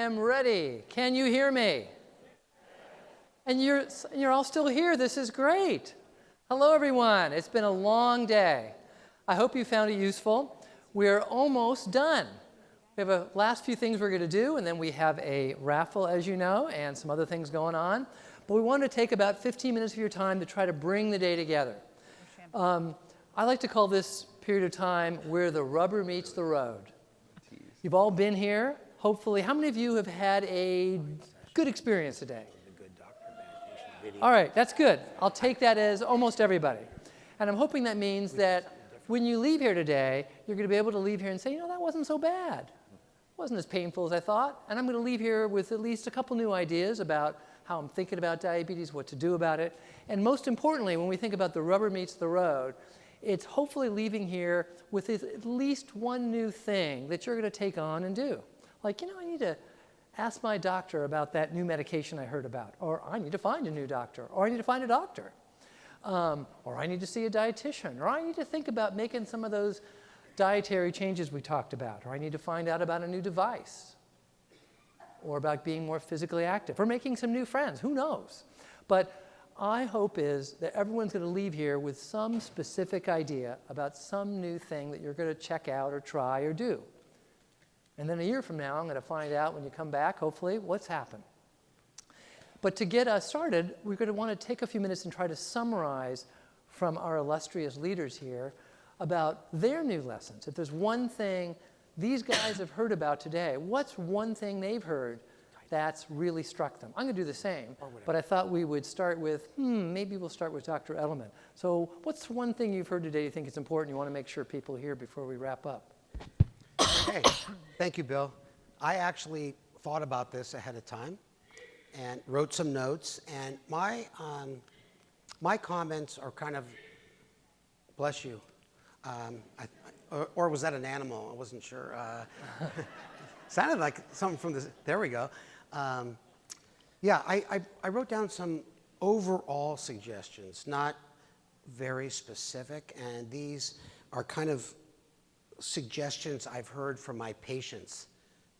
am ready. Can you hear me? And you're all still here. This is great. Hello, everyone. It's been a long day. I hope you found it useful. We're almost done. We have a last few things we're going to do, and then we have a raffle, as you know, and some other things going on. But we want to take about 15 minutes of your time to try to bring the day together. I like to call this period of time where the rubber meets the road. You've all been here, hopefully. How many of you have had a good experience today? All right, that's good. I'll take that as almost everybody. And I'm hoping that means that when you leave here today, you're going to be able to leave here and say, you know, that wasn't so bad. It wasn't as painful as I thought. And I'm going to leave here with at least a couple new ideas about how I'm thinking about diabetes, what to do about it. And most importantly, when we think about the rubber meets the road, it's hopefully leaving here with at least one new thing that you're going to take on and do. Like, you know, I need to ask my doctor about that new medication I heard about, or I need to find a new doctor, or I need to find a doctor, or I need to see a dietitian, or I need to think about making some of those dietary changes we talked about, or I need to find out about a new device, or about being more physically active, or making some new friends. Who knows? But my hope is that everyone's going to leave here with some specific idea about some new thing that you're going to check out or try or do. And then a year from now, I'm going to find out when you come back, hopefully, what's happened. But to get us started, we're going to want to take a few minutes and try to summarize from our illustrious leaders here about their new lessons. If there's one thing these guys have heard about today, what's one thing they've heard that's really struck them? I'm going to do the same, but I thought we would start with, maybe we'll start with Dr. Edelman. So what's one thing you've heard today you think is important you want to make sure people hear before we wrap up? Okay, thank you, Bill. I actually thought about this ahead of time and wrote some notes, and my comments are kind of, bless you, or was that an animal? I wasn't sure. Sounded like something from this, there we go. Yeah, I wrote down some overall suggestions, not very specific, and these are kind of suggestions I've heard from my patients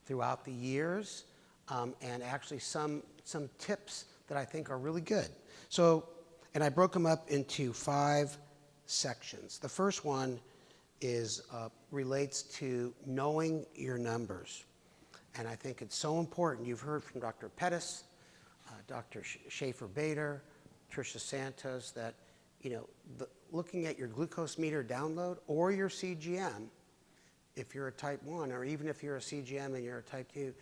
throughout the years, and actually some tips that I think are really good. So, and I broke them up into 5 sections. The first one is relates to knowing your numbers. And I think it's so important. You've heard from Dr. Pettus, Dr. Schaefer-Bader, Tricia Santos, that, you know, looking at your glucose meter download or your CGM, if you're a type 1, or even if you're a CGM and you're a type 2, you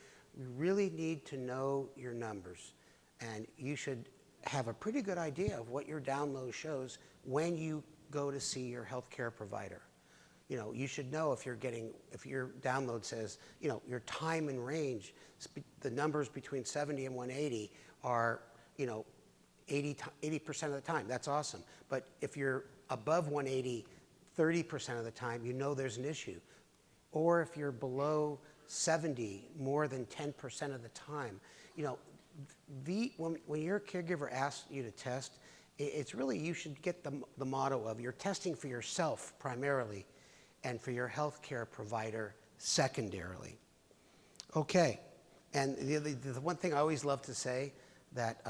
really need to know your numbers. And you should have a pretty good idea of what your download shows when you go to see your healthcare provider. You know, you should know if your download says, you know, your time and range, the numbers between 70 and 180 are, you know, 80% of the time. That's awesome. But if you're above 180, 30% of the time, you know there's an issue. Or if you're below 70 more than 10% of the time, you know, when your caregiver asks you to test, it's really, you should get the motto of you're testing for yourself primarily, and for your healthcare provider secondarily. Okay, and the one thing I always love to say that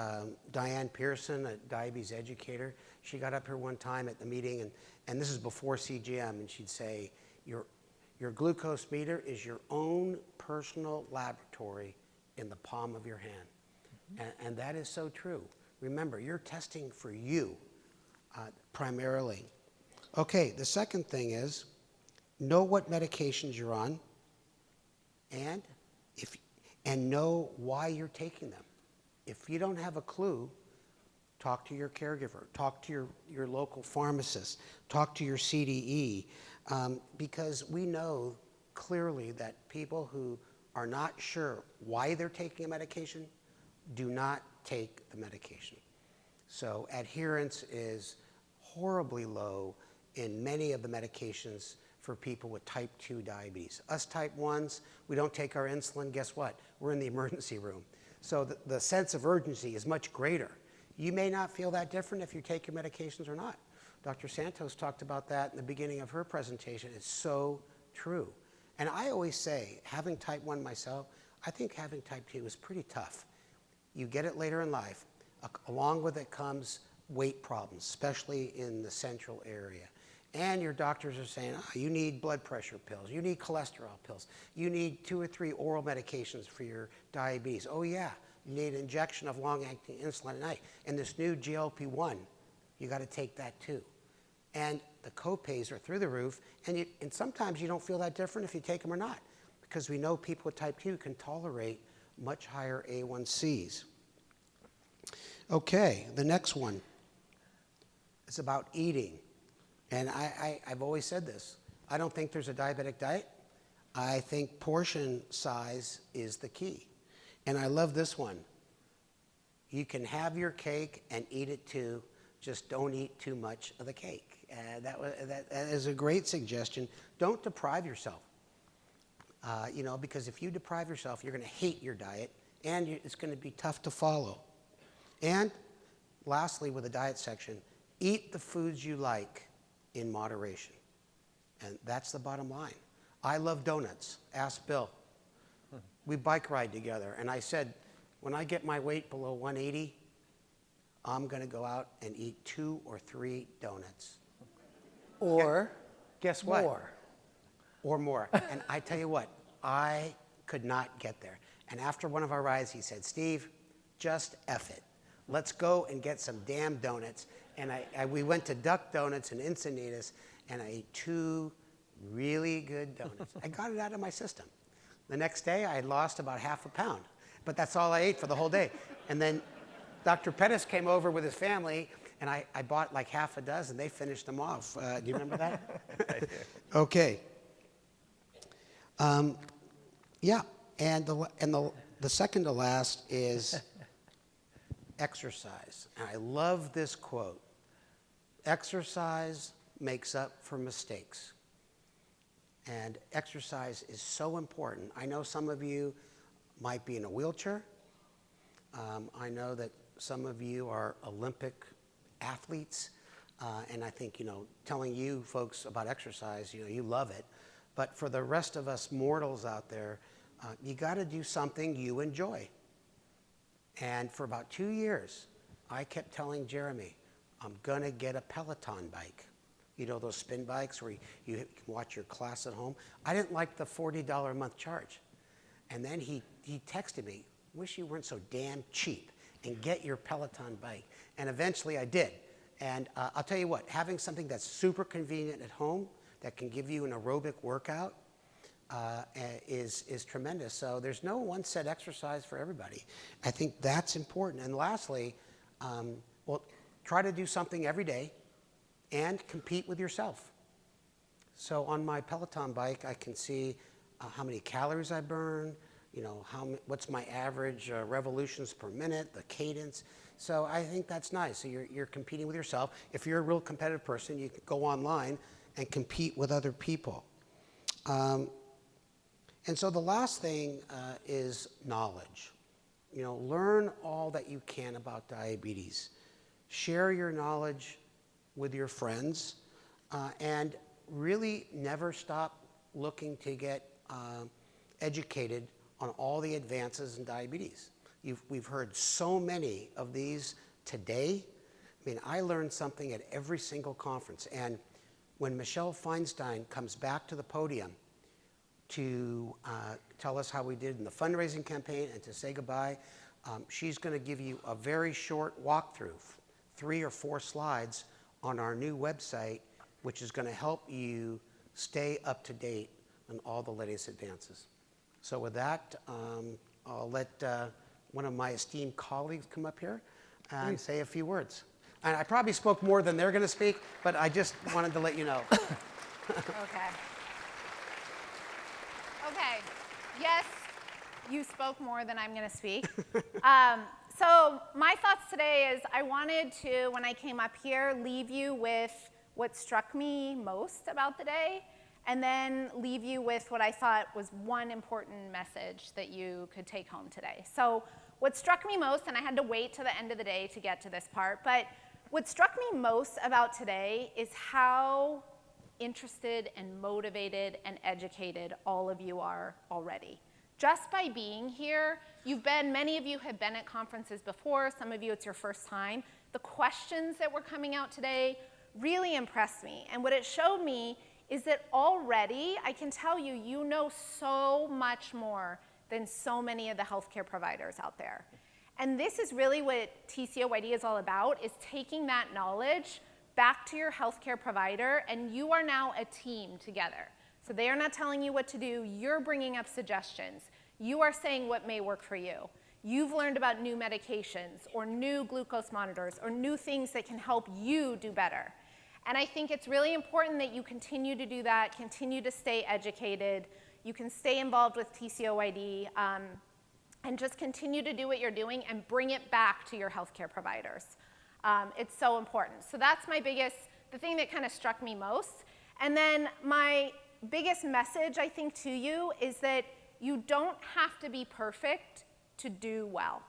Diane Pearson, a diabetes educator, she got up here one time at the meeting, and this is before CGM, and she'd say, your glucose meter is your own personal laboratory in the palm of your hand. And that is so true. Remember, you're testing for you primarily. Okay, the second thing is, know what medications you're on, and know why you're taking them. If you don't have a clue, talk to your caregiver, talk to your local pharmacist, talk to your CDE, because we know clearly that people who are not sure why they're taking a medication do not take the medication. So adherence is horribly low in many of the medications for people with type 2 diabetes. Us type 1s, we don't take our insulin, guess what? We're in the emergency room. So the sense of urgency is much greater. You may not feel that different if you take your medications or not. Dr. Santos talked about that in the beginning of her presentation. It's so true. And I always say, having type 1 myself, I think having type 2 is pretty tough. You get it later in life. Along with it comes weight problems, especially in the central area. And your doctors are saying, oh, you need blood pressure pills, you need cholesterol pills, you need 2 or 3 oral medications for your diabetes. Oh yeah, you need an injection of long-acting insulin at night. And this new GLP-1, you got to take that too. And the co-pays are through the roof, and sometimes you don't feel that different if you take them or not, because we know people with type 2 can tolerate much higher A1Cs. Okay, the next one is about eating. And I've always said this. I don't think there's a diabetic diet. I think portion size is the key. And I love this one. You can have your cake and eat it too, just don't eat too much of the cake. That is a great suggestion. Don't deprive yourself. Because if you deprive yourself, you're going to hate your diet, and it's going to be tough to follow. And lastly, with the diet section, eat the foods you like in moderation. And that's the bottom line. I love donuts. Ask Bill. We bike ride together, and I said, when I get my weight below 180, I'm going to go out and eat 2 or 3 donuts. Or guess what? more. Or more. And I tell you what, I could not get there. And after one of our rides, he said, Steve, just F it. Let's go and get some damn donuts. And we went to Duck Donuts in Encinitas, and I ate 2 really good donuts. I got it out of my system. The next day, I had lost about half a pound. But that's all I ate for the whole day. And then Dr. Pettus came over with his family, and I bought like half a dozen. They finished them off. Do you remember that? Okay. Yeah, and the second to last is exercise. And I love this quote. Exercise makes up for mistakes. And exercise is so important. I know some of you might be in a wheelchair. I know that some of you are Olympic athletes. And I think, telling you folks about exercise, you love it. But for the rest of us mortals out there, you got to do something you enjoy. And for about 2 years, I kept telling Jeremy, I'm going to get a Peloton bike. Those spin bikes where you can watch your class at home. I didn't like the $40 a month charge. And then he texted me, wish you weren't so damn cheap, and get your Peloton bike. And eventually I did. And I'll tell you what, having something that's super convenient at home that can give you an aerobic workout is tremendous. So there's no one set exercise for everybody. I think that's important. And lastly, try to do something every day and compete with yourself. So on my Peloton bike, I can see how many calories I burn, what's my average revolutions per minute, the cadence. So I think that's nice. So you're competing with yourself. If you're a real competitive person, you can go online and compete with other people. And so the last thing is knowledge. Learn all that you can about diabetes. Share your knowledge with your friends, and really never stop looking to get educated on all the advances in diabetes. We've heard so many of these today. I learned something at every single conference. And when Michelle Feinstein comes back to the podium to tell us how we did in the fundraising campaign and to say goodbye, she's going to give you a very short walkthrough, 3 or 4 slides on our new website, which is going to help you stay up to date on all the latest advances. So with that, I'll let one of my esteemed colleagues come up here and say a few words. And I probably spoke more than they're going to speak, but I just wanted to let you know. Okay. Yes, you spoke more than I'm going to speak. So my thoughts today is I wanted to, when I came up here, leave you with what struck me most about the day, and then leave you with what I thought was one important message that you could take home today. So what struck me most, and I had to wait till the end of the day to get to this part, but what struck me most about today is how interested and motivated and educated all of you are already. just by being here, many of you have been at conferences before, some of you it's your first time. The questions that were coming out today really impressed me. And what it showed me is that already, I can tell you, you know so much more than so many of the healthcare providers out there. And this is really what TCOYD is all about, is taking that knowledge back to your healthcare provider, and you are now a team together. So they are not telling you what to do, you're bringing up suggestions. You are saying what may work for you. You've learned about new medications or new glucose monitors or new things that can help you do better. And I think it's really important that you continue to do that, continue to stay educated. You can stay involved with TCOYD and just continue to do what you're doing and bring it back to your healthcare providers. It's so important. So that's the thing that kind of struck me most. And then my biggest message, I think, to you is that you don't have to be perfect to do well.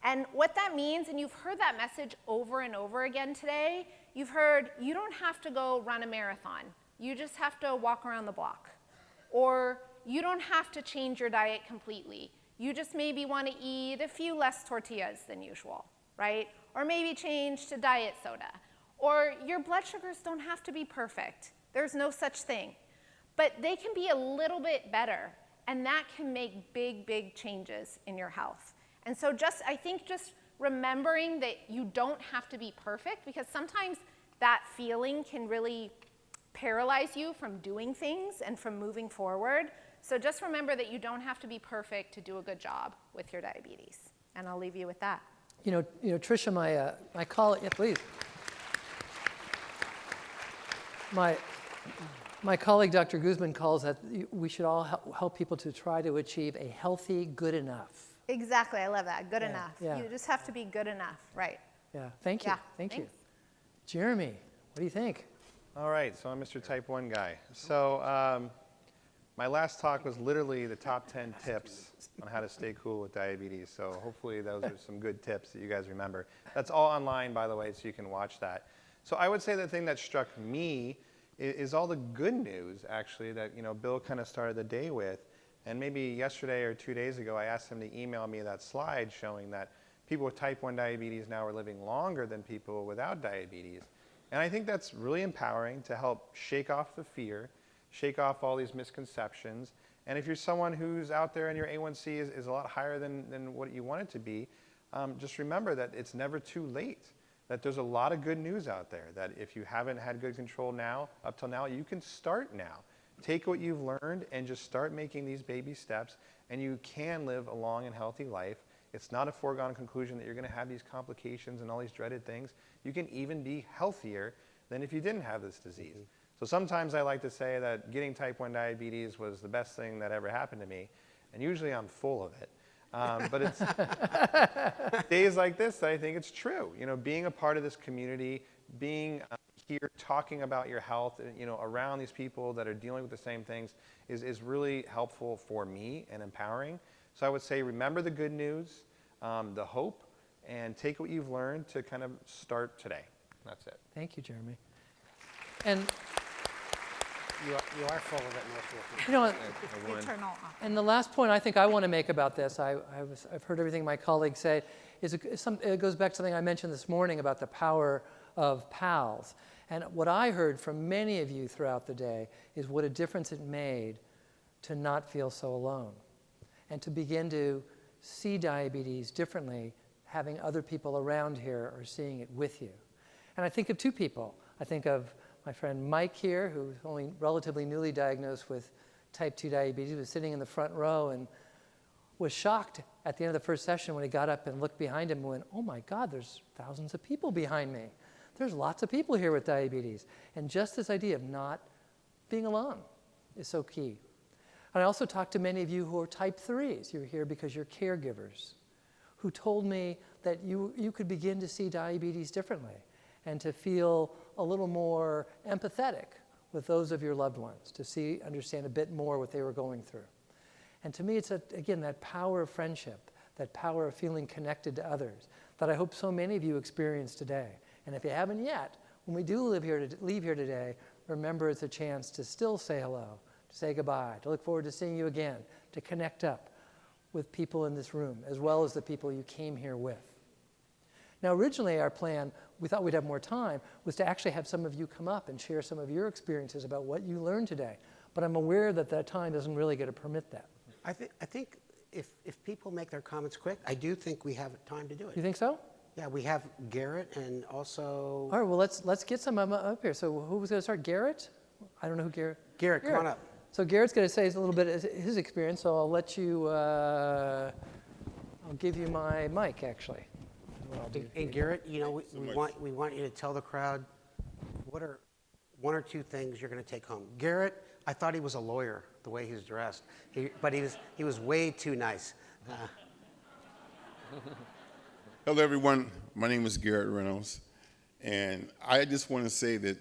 And what that means, and you've heard that message over and over again today, you've heard you don't have to go run a marathon. You just have to walk around the block. Or you don't have to change your diet completely. You just maybe want to eat a few less tortillas than usual, right? Or maybe change to diet soda. Or your blood sugars don't have to be perfect. There's no such thing. But they can be a little bit better, and that can make big, big changes in your health. And so I think just remembering that you don't have to be perfect, because sometimes that feeling can really paralyze you from doing things and from moving forward. So just remember that you don't have to be perfect to do a good job with your diabetes. And I'll leave you with that. You know, Tricia, my colleague, yeah, please. My colleague, Dr. Guzman, calls that we should all help people to try to achieve a healthy good enough. Exactly, I love that, good enough. Yeah. You just have to be good enough, right? Yeah, thank you, Yeah, thank you. thanks. Jeremy, what do you think? All right, so I'm Mr. Type 1 guy. So my last talk was literally the top 10 tips on how to stay cool with diabetes. So hopefully those are some good tips that you guys remember. That's all online, by the way, so you can watch that. So I would say the thing that struck me is all the good news, actually, that Bill kind of started the day with. And maybe yesterday or 2 days ago, I asked him to email me that slide showing that people with type 1 diabetes now are living longer than people without diabetes. And I think that's really empowering to help shake off the fear, shake off all these misconceptions. And if you're someone who's out there and your A1C is a lot higher than what you want it to be, just remember that it's never too late, that there's a lot of good news out there, that if you haven't had good control now, up till now, you can start now. Take what you've learned and just start making these baby steps, and you can live a long and healthy life. It's not a foregone conclusion that you're going to have these complications and all these dreaded things. You can even be healthier than if you didn't have this disease. So sometimes I like to say that getting type 1 diabetes was the best thing that ever happened to me, and usually I'm full of it. But it's days like this that I think it's true. Being a part of this community, being here talking about your health, around these people that are dealing with the same things is really helpful for me and empowering. So I would say remember the good news, the hope, and take what you've learned to kind of start today. That's it. Thank you, Jeremy. And You are full of it, most Eternal. and the last point I think I want to make about this, I've heard everything my colleagues say, it goes back to something I mentioned this morning about the power of pals. And what I heard from many of you throughout the day is what a difference it made to not feel so alone and to begin to see diabetes differently, having other people around here are seeing it with you. And I think of two people. I think of my friend Mike here, who's only relatively newly diagnosed with type 2 diabetes. He was sitting in the front row and was shocked at the end of the first session when he got up and looked behind him and went, oh my God, there's thousands of people behind me. There's lots of people here with diabetes. And just this idea of not being alone is so key. And I also talked to many of you who are type 3s. You're here because you're caregivers, who told me that you could begin to see diabetes differently and to feel a little more empathetic with those of your loved ones, to understand a bit more what they were going through. And to me, it's, again, that power of friendship, that power of feeling connected to others that I hope so many of you experience today. And if you haven't yet, when we do leave here today, remember it's a chance to still say hello, to say goodbye, to look forward to seeing you again, to connect up with people in this room, as well as the people you came here with. Now, originally our plan, we thought we'd have more time, was to actually have some of you come up and share some of your experiences about what you learned today. But I'm aware that that time isn't really going to permit that. I think if people make their comments quick, I do think we have time to do it. You think so? Yeah, we have Garrett and also... All right, well, let's get some of them up here. So who was going to start? Garrett? I don't know who Garrett... Garrett, come on up. So Garrett's going to say a little bit of his experience, so I'll let you... I'll give you my mic, actually. And Garrett, you know, we want you to tell the crowd what are one or two things you're going to take home. Garrett, I thought he was a lawyer, the way he's dressed, but he was way too nice. Hello, everyone. My name is Garrett Reynolds, and I just want to say that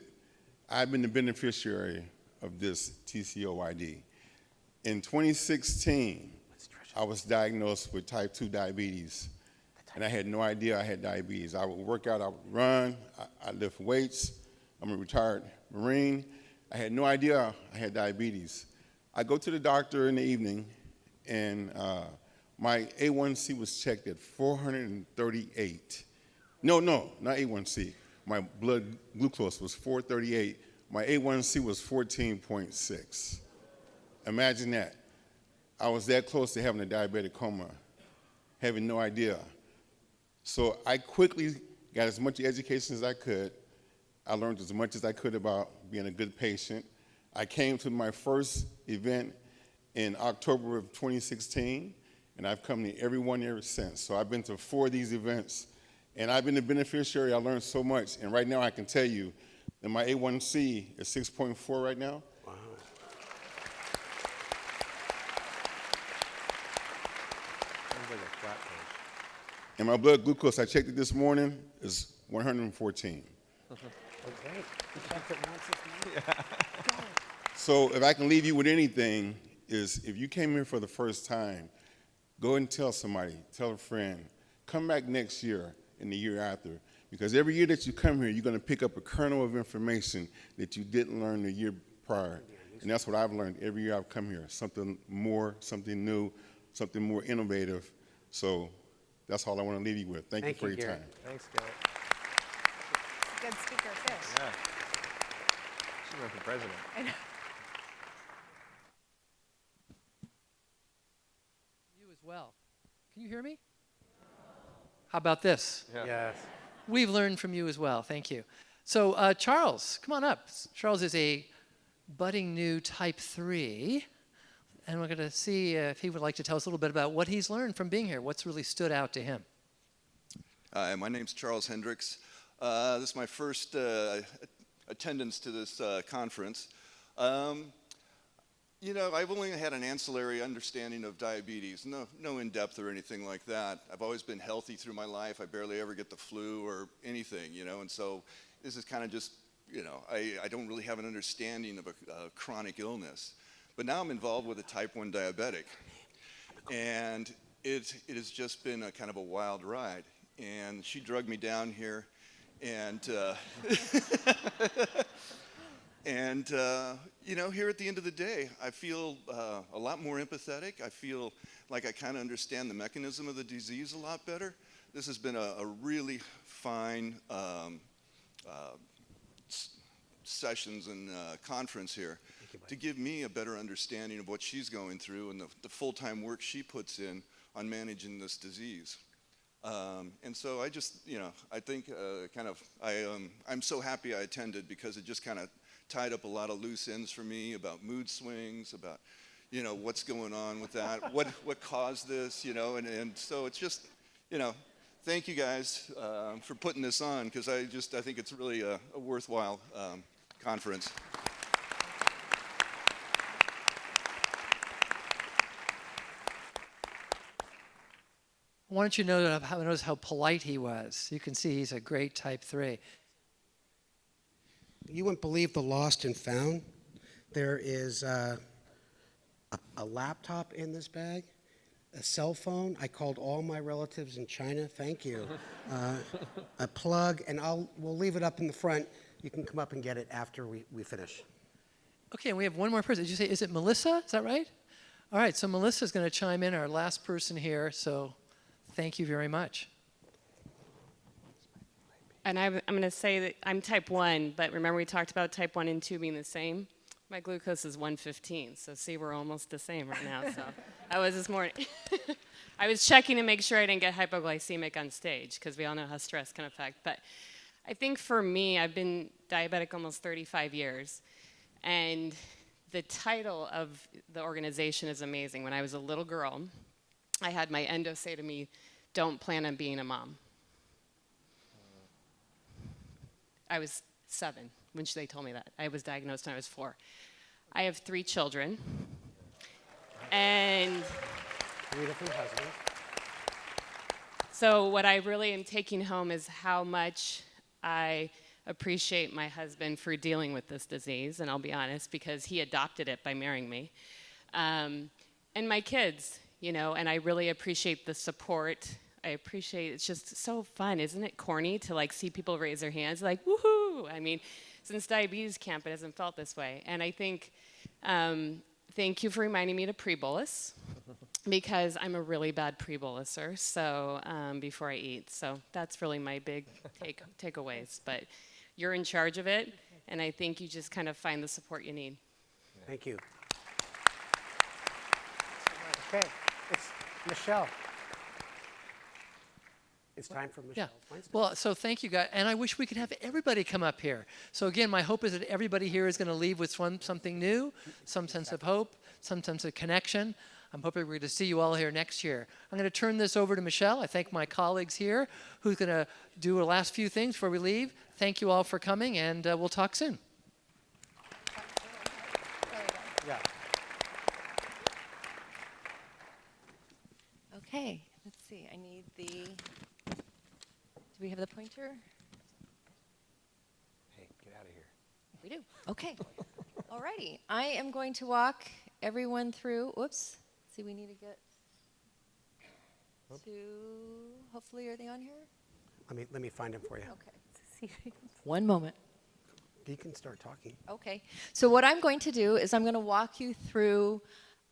I've been the beneficiary of this TCOYD. In 2016, I was diagnosed with type 2 diabetes, and I had no idea I had diabetes. I would work out, I would run, I lift weights. I'm a retired Marine. I had no idea I had diabetes. I go to the doctor in the evening, and my A1C was checked at 438. No, not A1C. My blood glucose was 438. My A1C was 14.6. Imagine that. I was that close to having a diabetic coma, having no idea. So I quickly got as much education as I could. I learned as much as I could about being a good patient. I came to my first event in October of 2016, and I've come to every one ever since. So I've been to 4 of these events, and I've been the beneficiary. I learned so much, and right now I can tell you that my A1C is 6.4 right now. Wow. Sounds like a flat page. And my blood glucose, I checked it this morning, is 114. Okay. You checked it once this morning? So if I can leave you with anything, is if you came here for the first time, go and tell somebody, tell a friend, come back next year and the year after, because every year that you come here, you're going to pick up a kernel of information that you didn't learn the year prior. And that's what I've learned every year I've come here, something more, something new, something more innovative. So that's all I want to leave you with. Thank you for your Garrett. time. Thanks, Garrett. Good speaker, too. Yeah. She went for president. I know. You as well. Can you hear me? How about this? Yeah. Yes. We've learned from you as well. Thank you. So Charles, come on up. Charles is a budding new type 3, and we're going to see if he would like to tell us a little bit about what he's learned from being here, what's really stood out to him. Hi, my name's Charles Hendricks. This is my first attendance to this conference. You know, I've only had an ancillary understanding of diabetes, no in-depth or anything like that. I've always been healthy through my life. I barely ever get the flu or anything, you know, and so this is kind of just, you know, I don't really have an understanding of a chronic illness. But now I'm involved with a type 1 diabetic, and it has just been a kind of a wild ride. And she drugged me down here, and you know, here at the end of the day, I feel a lot more empathetic. I feel like I kind of understand the mechanism of the disease a lot better. This has been a really fine sessions and conference here to give me a better understanding of what she's going through and the full-time work she puts in on managing this disease. And so I just, you know, I think I'm so happy I attended because it just kind of tied up a lot of loose ends for me about mood swings, about, you know, what's going on with that, what caused this, you know, and so it's just, you know, thank you guys for putting this on because I think it's really a worthwhile conference. I wanted you to notice how polite he was. You can see he's a great type 3. You wouldn't believe the lost and found. There is a laptop in this bag, a cell phone. I called all my relatives in China. Thank you. A plug, and we'll leave it up in the front. You can come up and get it after we finish. Okay, and we have one more person. Did you say, is it Melissa? Is that right? All right, so Melissa's going to chime in, our last person here, so thank you very much. And I'm going to say that I'm type 1, but remember we talked about type 1 and 2 being the same? My glucose is 115, so see, we're almost the same right now. So I was this morning. I was checking to make sure I didn't get hypoglycemic on stage, because we all know how stress can affect. But I think for me, I've been diabetic almost 35 years, and the title of the organization is amazing. When I was a little girl, I had my endo say to me, "Don't plan on being a mom." I was 7 when they told me that. I was diagnosed when I was 4. I have 3 children, and 3 different husbands. so what I really am taking home is how much I appreciate my husband for dealing with this disease, and I'll be honest, because he adopted it by marrying me. And my kids, and I really appreciate the support. I appreciate, it's just so fun, isn't it corny to like see people raise their hands like, woohoo! I mean, since diabetes camp, it hasn't felt this way. And I think, thank you for reminding me to pre-bolus, because I'm a really bad pre-boluser, so before I eat. So that's really my big takeaways. But you're in charge of it, and I think you just kind of find the support you need. Thank you. Okay, it's Michelle. It's time for Michelle. Yeah. Well, so thank you, guys. And I wish we could have everybody come up here. So again, my hope is that everybody here is going to leave with something new, some sense of hope, some sense of connection. I'm hoping we're going to see you all here next year. I'm going to turn this over to Michelle. I thank my colleagues here who's going to do the last few things before we leave. Thank you all for coming, and we'll talk soon. Yeah. Okay, let's see. I need the. Do we have the pointer? Hey, get out of here. We do. Okay. Alrighty. I am going to walk everyone through. Whoops. See, we need to get to. Hopefully, are they on here? Let me find him for you. Okay. One moment. You can start talking. Okay. So what I'm going to do is I'm going to walk you through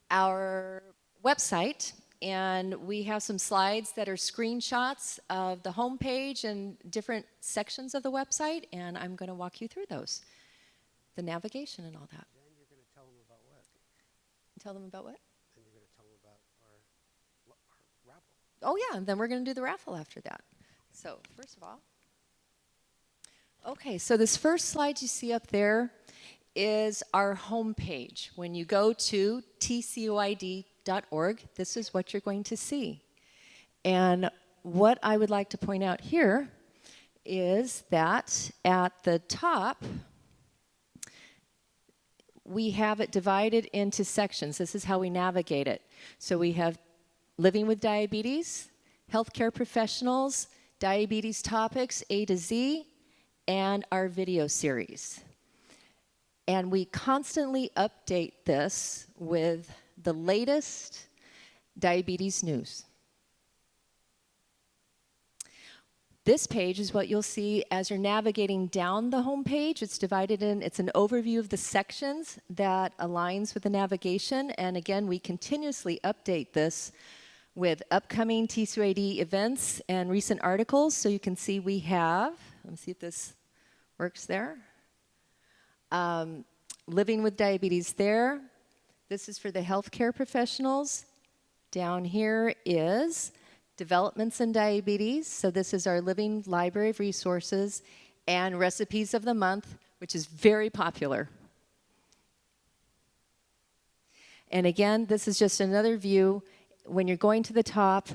our website. And we have some slides that are screenshots of the homepage and different sections of the website, and I'm going to walk you through those, the navigation and all that. Then you're going to tell them about what? Tell them about what? Then you're going to tell them about our raffle. Oh, yeah, and then we're going to do the raffle after that. So, first of all, okay, so this first slide you see up there is our homepage. When you go to TCOYD.org, this is what you're going to see. And what I would like to point out here is that at the top, we have it divided into sections. This is how we navigate it. So we have living with diabetes, healthcare professionals, diabetes topics A to Z, and our video series. And we constantly update this with the latest diabetes news. This page is what you'll see as you're navigating down the home page. It's divided in, it's an overview of the sections that aligns with the navigation. And again, we continuously update this with upcoming TCOYD events and recent articles. So you can see we have, let me see if this works there. Living with diabetes there. This is for the healthcare professionals. Down here is developments in diabetes. So this is our living library of resources, and recipes of the month, which is very popular. And again, this is just another view. When you're going to the top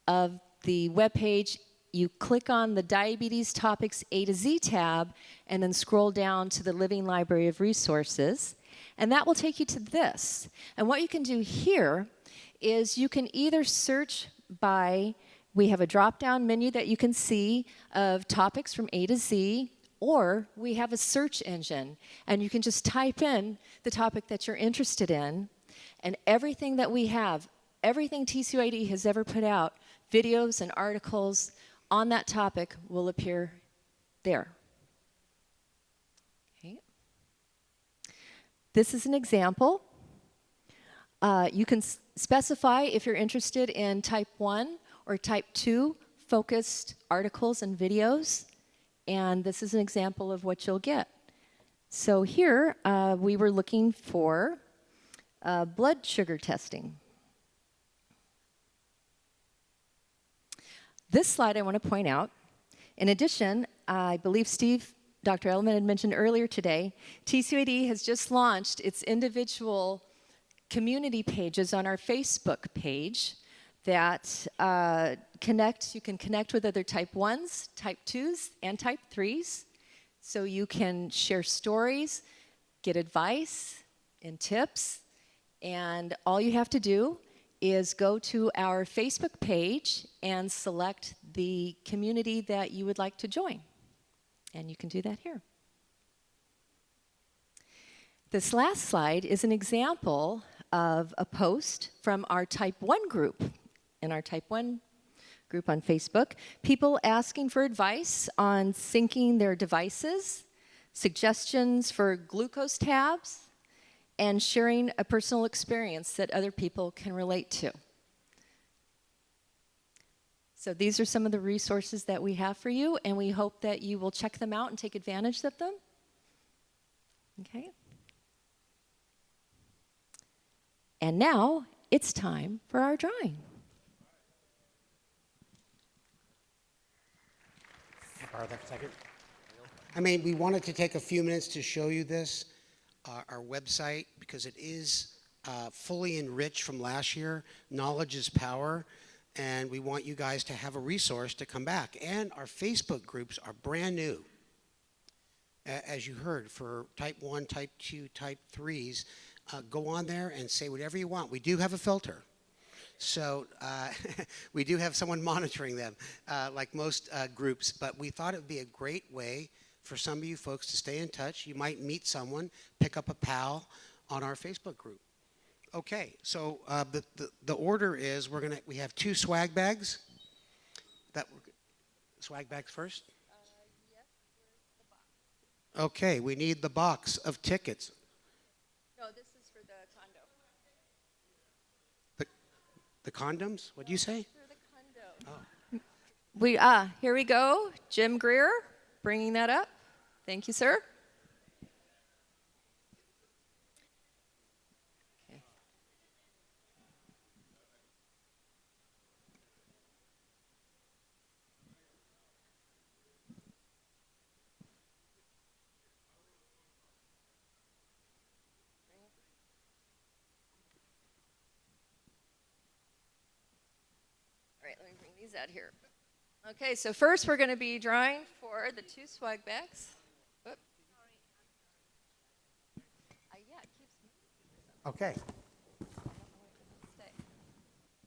of the webpage, you click on the Diabetes Topics A to Z tab, and then scroll down to the Living Library of Resources. And that will take you to this. And what you can do here is you can either search by, we have a drop-down menu that you can see of topics from A to Z, or we have a search engine. And you can just type in the topic that you're interested in, and everything that we have, everything TCOYD has ever put out, videos and articles on that topic will appear there. Okay. This is an example You can specify if you're interested in type 1 or type 2 focused articles and videos, and this is an example of what you'll get. So here, we were looking for blood sugar testing. This slide I want to point out. In addition, I believe Dr. Edelman had mentioned earlier today, TCOYD has just launched its individual community pages on our Facebook page that you can connect with other type 1s, type 2s, and type 3s. So you can share stories, get advice and tips, and all you have to do is go to our Facebook page and select the community that you would like to join. And you can do that here. This last slide is an example of a post from our type 1 group. In our type 1 group on Facebook, people asking for advice on syncing their devices, suggestions for glucose tabs, and sharing a personal experience that other people can relate to. So these are some of the resources that we have for you, and we hope that you will check them out and take advantage of them. Okay. And now it's time for our drawing. Borrow that for a second. I mean, we wanted to take a few minutes to show you this, our website, because it is fully enriched from last year. Knowledge is power, and we want you guys to have a resource to come back. And our Facebook groups are brand new. As you heard, for type 1, type 2, type 3s, go on there and say whatever you want. We do have a filter. So we do have someone monitoring them, like most groups, but we thought it would be a great way for some of you folks to stay in touch. You might meet someone, pick up a pal on our Facebook group. Okay, so the order is we have 2 swag bags. Swag bags first? Yes, where's the box? Okay, we need the box of tickets. No, this is for the condo. The condoms? What do you say? For the condo. Here we go. Jim Greer, bringing that up. Thank you, sir. Okay. All right, let me bring these out here. Okay, so first we're going to be drawing for the 2 swag bags. Whoop. Yeah, it keeps moving. Okay.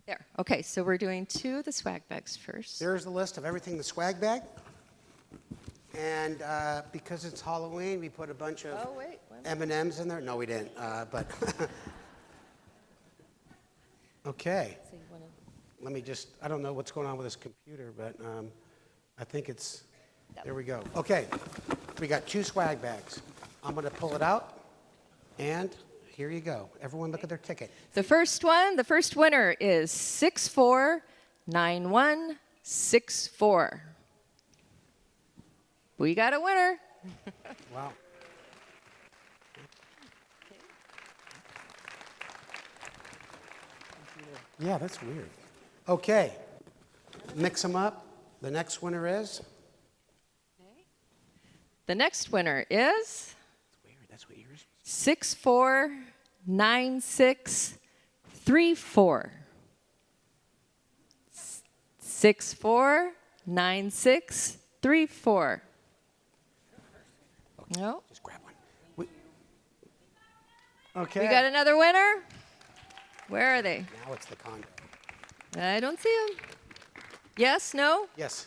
There. Okay, so we're doing 2 of the swag bags first. There's the list of everything in the swag bag. And because it's Halloween, we put a bunch of M&Ms in there. No, we didn't, but okay. So you wanna... Let me just, I don't know what's going on with this computer, but I think it's, there we go. Okay, we got 2 swag bags. I'm going to pull it out, and here you go. Everyone look at their ticket. The first winner is 649164. We got a winner. Wow. Yeah, that's weird. Okay, mix them up. The next winner is? The next winner is That's weird. That's what yours is. 649634. 649634. No. Just grab one. Okay. We got another winner. Where are they? Now it's the condo. I don't see them. Yes, no? Yes.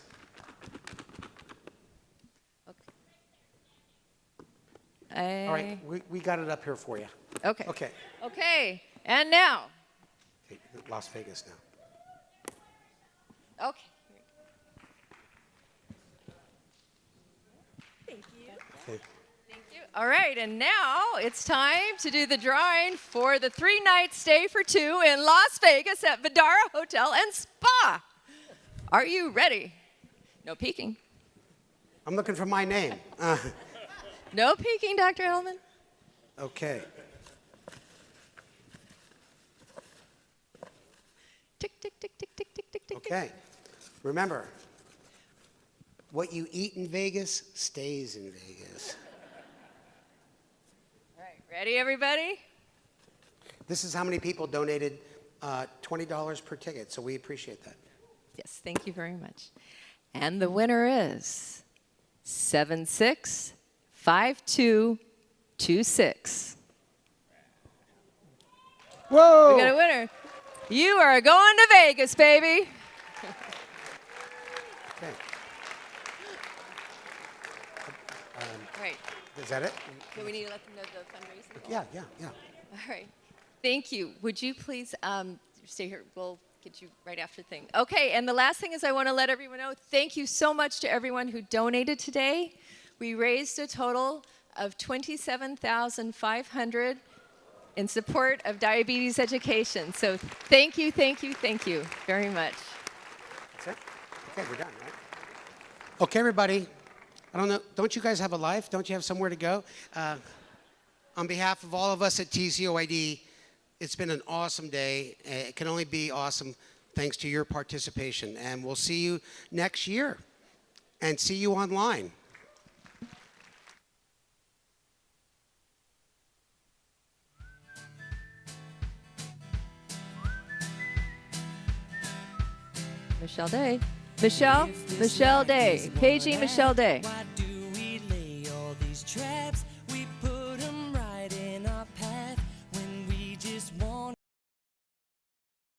Okay. All right, we got it up here for you. Okay. Okay. Okay. And now. Okay, Las Vegas now. Okay. Thank you. Okay. Thank you. All right, and now it's time to do the drawing for the 3-night stay for 2 in Las Vegas at Vdara Hotel and Spa. Are you ready? No peeking. I'm looking for my name. No peeking, Dr. Edelman. Okay. Tick, tick, tick, tick, tick, tick, tick, tick. Okay. Remember, what you eat in Vegas stays in Vegas. All right, ready, everybody? This is how many people donated $20 per ticket, so we appreciate that. Yes, thank you very much. And the winner is 765226. Whoa! We got a winner. You are going to Vegas, baby. Okay. All right. Is that it? Do we need to let them know the fundraising? Yeah. All right. Thank you. Would you please stay here? We'll get you right after the thing. Okay, and the last thing is I want to let everyone know, thank you so much to everyone who donated today. We raised a total of $27,500 in support of diabetes education. So thank you very much. That's it? Okay, we're done, right? Okay, everybody. I don't know. Don't you guys have a life? Don't you have somewhere to go? On behalf of all of us at TCOYD, it's been an awesome day. It can only be awesome thanks to your participation. And we'll see you next year and see you online. Michelle Day. Michelle Day. Paging Michelle Day.